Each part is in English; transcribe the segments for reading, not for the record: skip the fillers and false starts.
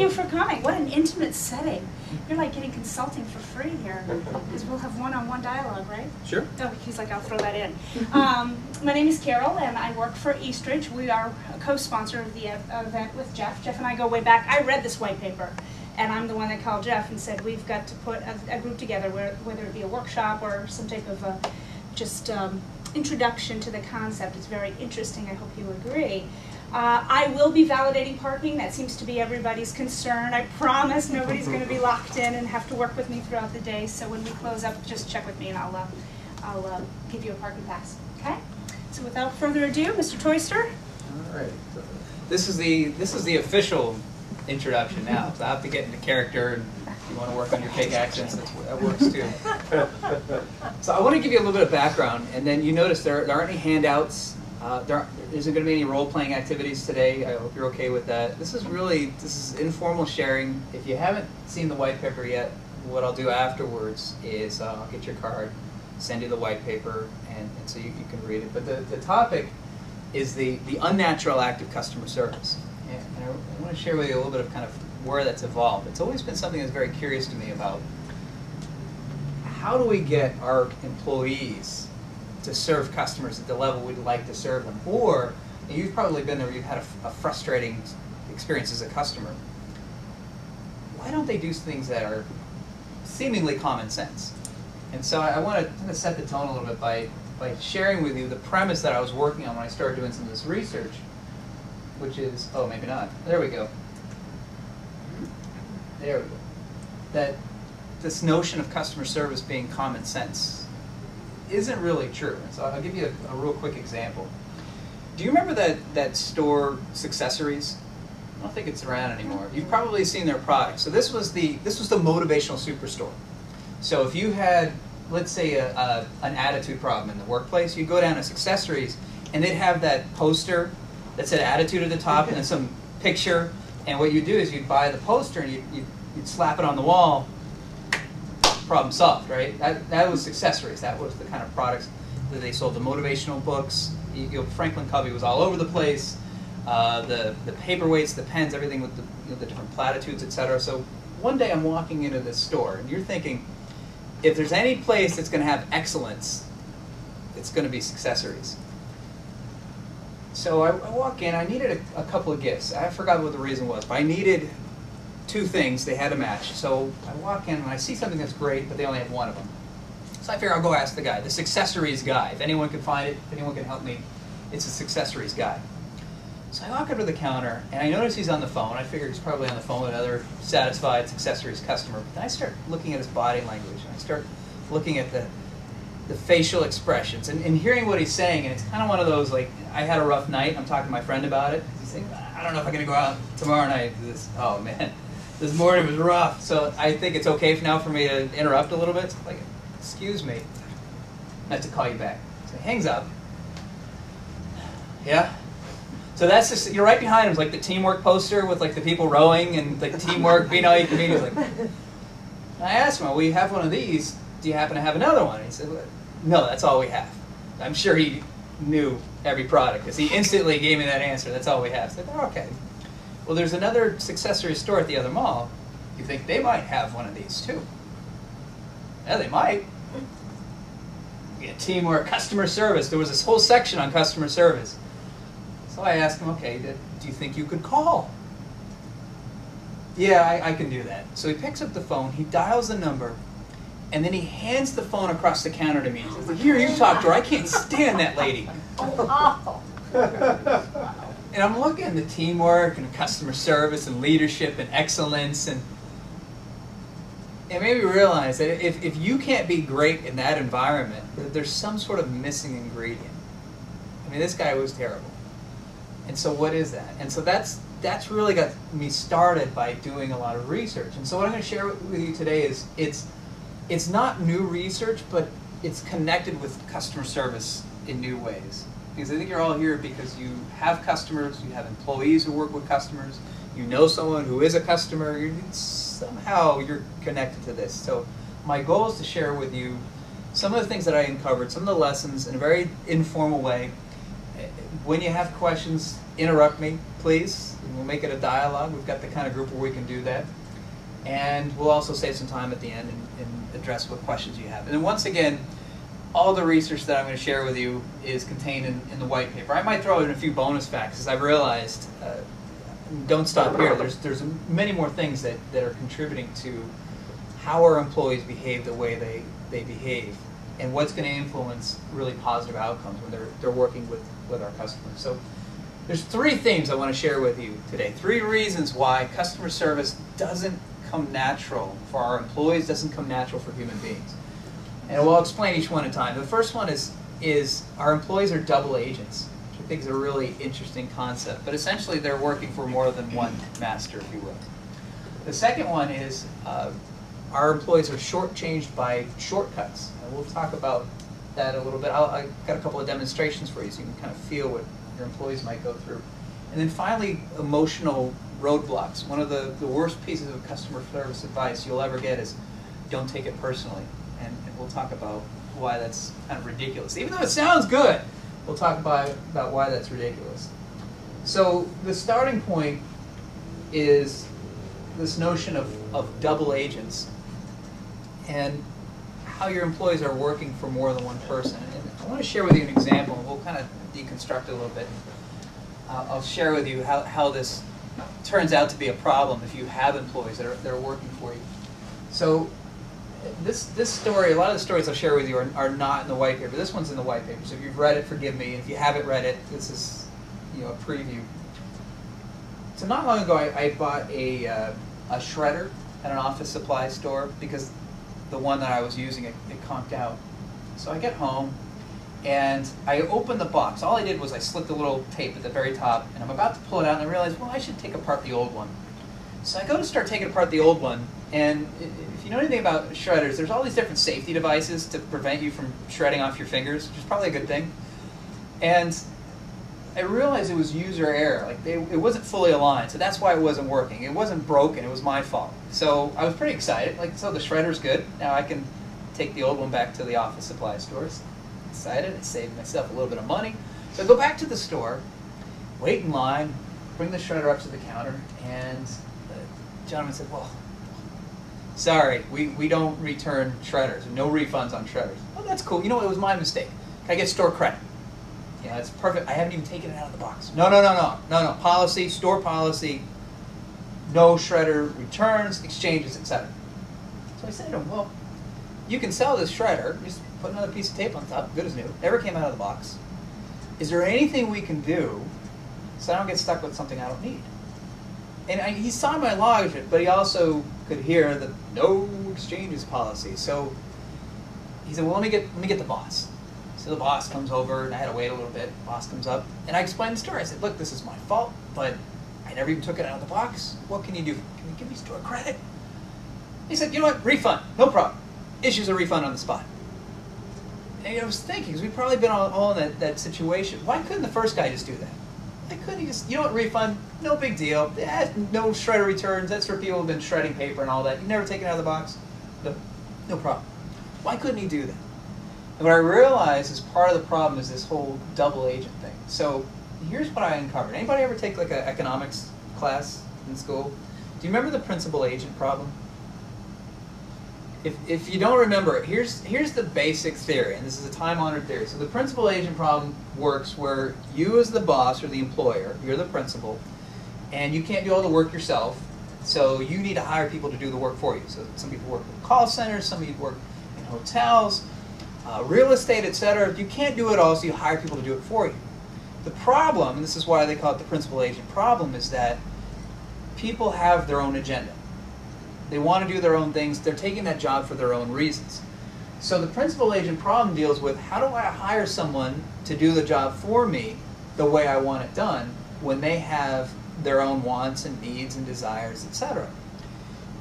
you for coming. What an intimate setting. You're like getting consulting for free here, because we'll have one-on-one dialogue, right? Sure. Oh, he's like, I'll throw that in. My name is Carol, and I work for Eastridge. We are a co-sponsor of the event with Jeff. Jeff and I go way back. I read this white paper, and I'm the one that called Jeff and said, we've got to put a group together, whether it be a workshop or some type of introduction to the concept. It's very interesting. I hope you agree. I will be validating parking. That seems to be everybody's concern. I promise nobody's going to be locked in and have to work with me throughout the day. So when we close up, just check with me and I'll give you a parking pass. Okay? So without further ado, Mr. Toyster. All right. So this is the official introduction now. So I have to get into character. And if you want to work on your fake accents, that works too. So I want to give you a little bit of background, and then you notice there aren't any handouts. There isn't going to be any role-playing activities today. I hope you're okay with that. This is informal sharing. If you haven't seen the white paper yet, what I'll do afterwards is I'll get your card, send you the white paper, and so you can read it. But the topic is the unnatural act of customer service. And I want to share with you a little bit of kind of where that's evolved. It's always been something that's very curious to me about how do we get our employees to serve customers at the level we'd like to serve them. Or, and you've probably been there, you've had a frustrating experience as a customer. Why don't they do things that are seemingly common sense? And so I want to kind of set the tone a little bit by sharing with you the premise that I was working on when I started doing some of this research, which is, oh, maybe not. There we go. There we go. That this notion of customer service being common sense isn't really true. And so I'll give you a real quick example. Do you remember that store, Successories? I don't think it's around anymore. You've probably seen their products. So this was the motivational superstore. So if you had, let's say, an attitude problem in the workplace, you'd go down to Successories, and they'd have that poster that said attitude at the top, and then some picture. And what you'd do is you'd buy the poster, and you'd slap it on the wall. Problem solved, right? That was Successories. That was the kind of products that they sold. The motivational books. Franklin Covey was all over the place. The paperweights, the pens, everything with the different platitudes, etc. So one day I'm walking into this store, and you're thinking, if there's any place that's going to have excellence, it's going to be Successories. So I walk in. I needed a couple of gifts. I forgot what the reason was, but I needed two things. They had to match. So I walk in and I see something that's great, but they only have one of them. So I figure I'll go ask the guy, the Successories guy. If anyone can find it, if anyone can help me, it's a Successories guy. So I walk up to the counter and I notice he's on the phone. I figure he's probably on the phone with another satisfied Successories customer. But then I start looking at his body language, and I start looking at the facial expressions and hearing what he's saying. And it's kind of one of those, like, I had a rough night. I'm talking to my friend about it. He's saying, I don't know if I'm going to go out tomorrow night. Oh, man. This morning was rough, so I think it's okay now for me to interrupt a little bit. So like, excuse me, I have to call you back. So he hangs up. Yeah. So that's just, you're right behind him. It's like the teamwork poster with like the people rowing and like teamwork being all you can be. He's like, I asked him, well, we have one of these. Do you happen to have another one? And he said, no, that's all we have. I'm sure he knew every product because he instantly gave me that answer. That's all we have. So I said, oh, okay. Well, there's another Successories store at the other mall. You think they might have one of these too? Yeah, they might. You get teamwork, customer service. There was this whole section on customer service. So I asked him, okay, do you think you could call? Yeah, I can do that. So he picks up the phone, he dials the number, and then he hands the phone across the counter to me. He says, here, you talk to her. I can't stand that lady. And I'm looking at the teamwork and customer service and leadership and excellence, and it made me realize that if you can't be great in that environment, there's some sort of missing ingredient. I mean, this guy was terrible. And so what is that? And so that's really got me started by doing a lot of research. And so what I'm going to share with you today is it's not new research, but it's connected with customer service in new ways. Because I think you're all here because you have customers, you have employees who work with customers, you know someone who is a customer, somehow you're connected to this. So my goal is to share with you some of the things that I uncovered, some of the lessons in a very informal way. When you have questions, interrupt me, please. We'll make it a dialogue. We've got the kind of group where we can do that. And we'll also save some time at the end and address what questions you have. And then once again, all the research that I'm going to share with you is contained in the white paper. I might throw in a few bonus facts, as I've realized. Don't stop here. There's many more things that are contributing to how our employees behave the way they behave, and what's going to influence really positive outcomes when they're working with our customers. So there's 3 themes I want to share with you today. 3 reasons why customer service doesn't come natural for our employees, doesn't come natural for human beings. And we'll explain each one at a time. The first one is our employees are double agents, which I think is a really interesting concept. But essentially, they're working for more than one master, if you will. The second one is our employees are shortchanged by shortcuts. And we'll talk about that a little bit. I've got a couple of demonstrations for you so you can kind of feel what your employees might go through. And then finally, emotional roadblocks. One of the worst pieces of customer service advice you'll ever get is don't take it personally. And we'll talk about why that's kind of ridiculous. Even though it sounds good, we'll talk about why that's ridiculous. So the starting point is this notion of double agents and how your employees are working for more than one person. And I want to share with you an example, and we'll kind of deconstruct it a little bit. I'll share with you how this turns out to be a problem if you have employees that are working for you. So this story, a lot of the stories I'll share with you are not in the white paper. This one's in the white paper, so if you've read it, forgive me. And if you haven't read it, this is a preview. So not long ago, I bought a shredder at an office supply store because the one that I was using, it conked out. So I get home, and I opened the box. All I did was I slipped a little tape at the very top, and I'm about to pull it out, and I realized, well, I should take apart the old one. So I go to start taking apart the old one, and if you know anything about shredders, there's all these different safety devices to prevent you from shredding off your fingers, which is probably a good thing. And I realized it was user error. Like it wasn't fully aligned, so that's why it wasn't working. It wasn't broken, it was my fault. So I was pretty excited. Like, so the shredder's good. Now I can take the old one back to the office supply stores. Excited, I saved myself a little bit of money. So I go back to the store, wait in line, bring the shredder up to the counter, and the gentleman said, well, sorry, we don't return shredders. No refunds on shredders. Oh, that's cool. You know what? It was my mistake. Can I get store credit? Yeah, it's perfect. I haven't even taken it out of the box. No. Policy, store policy, no shredder returns, exchanges, etc. So I said to him, well, you can sell this shredder. Just put another piece of tape on top, good as new. Never came out of the box. Is there anything we can do so I don't get stuck with something I don't need? And he saw my logic, but he also could hear the no exchanges policy. So he said, well, let me get the boss. So the boss comes over, and I had to wait a little bit. The boss comes up, and I explained the story. I said, look, this is my fault, but I never even took it out of the box. What can you do? Can you give me store credit? He said, you know what, refund, no problem. Issues a refund on the spot. And I was thinking, because we've probably been all in that situation. Why couldn't the first guy just do that? Why couldn't he just, you know what, refund, no big deal. No shredder returns. That's for people who've been shredding paper and all that. You never take it out of the box? No problem. Why couldn't he do that? And what I realized is part of the problem is this whole double agent thing. So here's what I uncovered. Anybody ever take like an economics class in school? Do you remember the principal agent problem? If you don't remember it, here's the basic theory, and this is a time-honored theory. So the principal agent problem works where you as the boss or the employer, you're the principal, and you can't do all the work yourself, so you need to hire people to do the work for you. So some people work in call centers, some people work in hotels, real estate, etc. You can't do it all, so you hire people to do it for you. The problem, and this is why they call it the principal agent problem, is that people have their own agenda. They want to do their own things. They're taking that job for their own reasons. So the principal agent problem deals with how do I hire someone to do the job for me the way I want it done when they have their own wants and needs and desires, etc.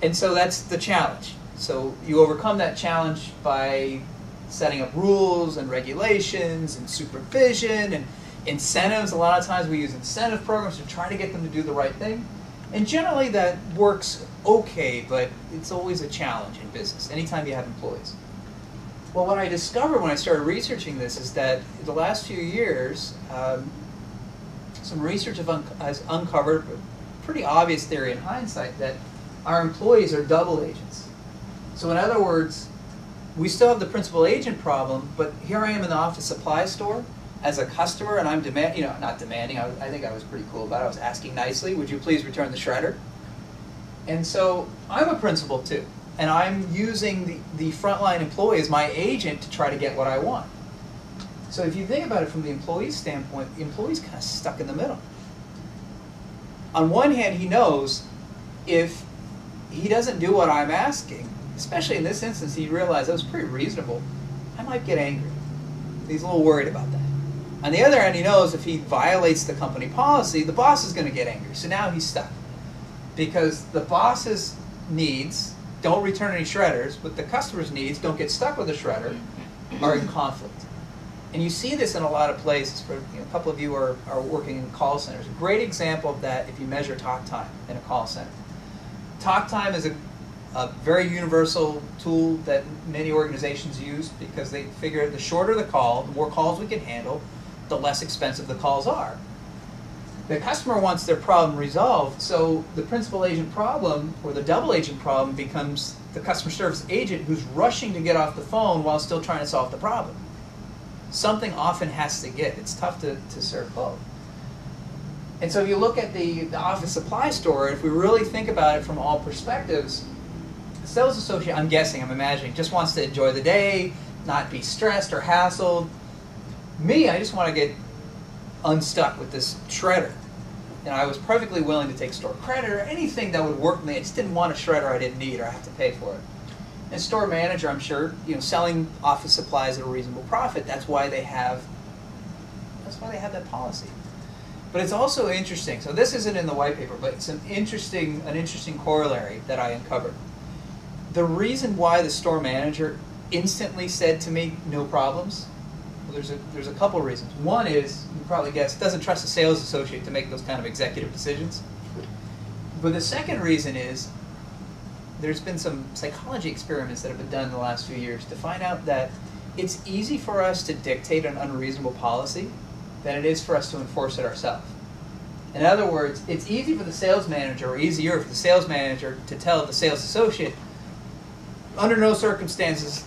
And so that's the challenge. So you overcome that challenge by setting up rules and regulations and supervision and incentives. A lot of times we use incentive programs to try to get them to do the right thing. And generally that works okay, but it's always a challenge in business, anytime you have employees. Well, what I discovered when I started researching this is that in the last few years, so some research has uncovered a pretty obvious theory in hindsight that our employees are double agents. So in other words, we still have the principal agent problem, but here I am in the office supply store as a customer, and I'm not demanding. I think I was pretty cool about it. I was asking nicely, "Would you please return the shredder?" And so I'm a principal too, and I'm using the frontline employee as my agent to try to get what I want. So if you think about it from the employee's standpoint, the employee's kind of stuck in the middle. On one hand, he knows if he doesn't do what I'm asking, especially in this instance, he realized that was pretty reasonable, I might get angry. He's a little worried about that. On the other hand, he knows if he violates the company policy, the boss is going to get angry. So now he's stuck. Because the boss's needs, don't return any shredders, but the customer's needs, don't get stuck with a shredder, are in conflict. And you see this in a lot of places. A couple of you are working in call centers. A great example of that if you measure talk time in a call center. Talk time is a very universal tool that many organizations use because they figure the shorter the call, the more calls we can handle, the less expensive the calls are. The customer wants their problem resolved, so the principal agent problem or the double agent problem becomes the customer service agent who's rushing to get off the phone while still trying to solve the problem. Something often has to give. It's tough to serve both. And so if you look at the office supply store, if we really think about it from all perspectives, the sales associate, I'm guessing, I'm imagining, just wants to enjoy the day, not be stressed or hassled. Me, I just want to get unstuck with this shredder. And I was perfectly willing to take store credit or anything that would work for me. I just didn't want a shredder I didn't need or I have to pay for it. And store manager, I'm sure, selling office supplies at a reasonable profit. That's why they have that policy. But it's also interesting. So this isn't in the white paper, but it's an interesting corollary that I uncovered. The reason why the store manager instantly said to me, "No problems," well, there's a couple of reasons. One is, you probably guessed, doesn't trust a sales associate to make those kind of executive decisions. But the second reason is, there's been some psychology experiments that have been done in the last few years to find out that it's easy for us to dictate an unreasonable policy than it is for us to enforce it ourselves. In other words, it's easy for the sales manager, or easier for the sales manager to tell the sales associate, under no circumstances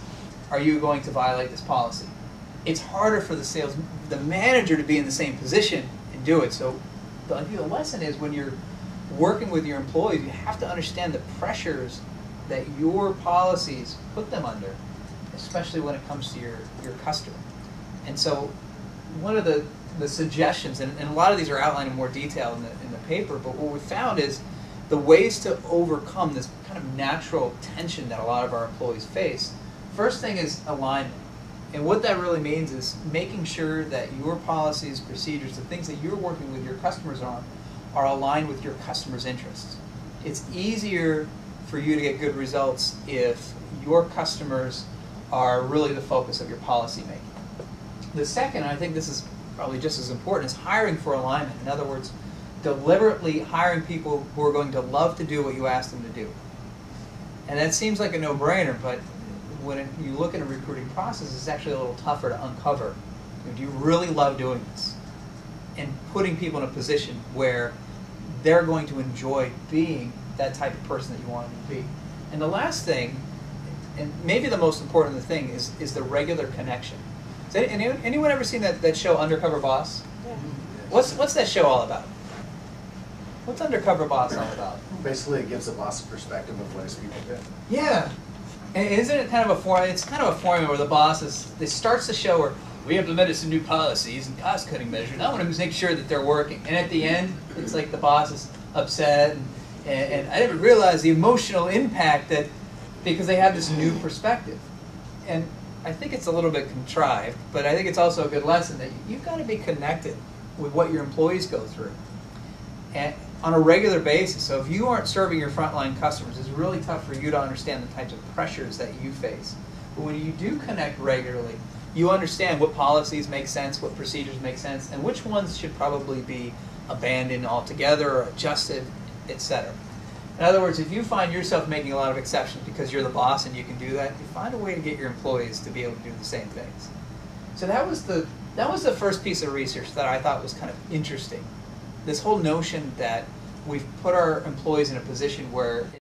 are you going to violate this policy. It's harder for the manager to be in the same position and do it. So the lesson is when you're working with your employees, you have to understand the pressures that your policies put them under, especially when it comes to your customer. And so one of the suggestions, and a lot of these are outlined in more detail in the paper, but what we found is the ways to overcome this kind of natural tension that a lot of our employees face. First thing is alignment. And what that really means is making sure that your policies, procedures, the things that you're working with your customers on are aligned with your customers' interests. It's easier for you to get good results if your customers are really the focus of your policy making. The second, and I think this is probably just as important, is hiring for alignment. In other words, deliberately hiring people who are going to love to do what you ask them to do. And that seems like a no-brainer, but when you look at a recruiting process, it's actually a little tougher to uncover. Do you really love doing this? And putting people in a position where they're going to enjoy being that type of person that you want them to be. And the last thing, and maybe the most important thing, is the regular connection. Has anyone ever seen that show Undercover Boss? Yeah. What's that show all about? What's Undercover Boss all about? Basically, it gives the boss a perspective of what his people do. Yeah. And isn't it kind of a formula? It's kind of a formula where the boss starts the show where we implemented some new policies and cost-cutting measures. I want to make sure that they're working. And at the end, it's like the boss is upset, and I didn't realize the emotional impact because they have this new perspective. And I think it's a little bit contrived, but I think it's also a good lesson that you've got to be connected with what your employees go through, and on a regular basis. So if you aren't serving your frontline customers, it's really tough for you to understand the types of pressures that you face. But when you do connect regularly, you understand what policies make sense, what procedures make sense, and which ones should probably be abandoned altogether or adjusted, etc. In other words, if you find yourself making a lot of exceptions because you're the boss and you can do that, you find a way to get your employees to be able to do the same things. So that was the first piece of research that I thought was kind of interesting. this whole notion that we've put our employees in a position where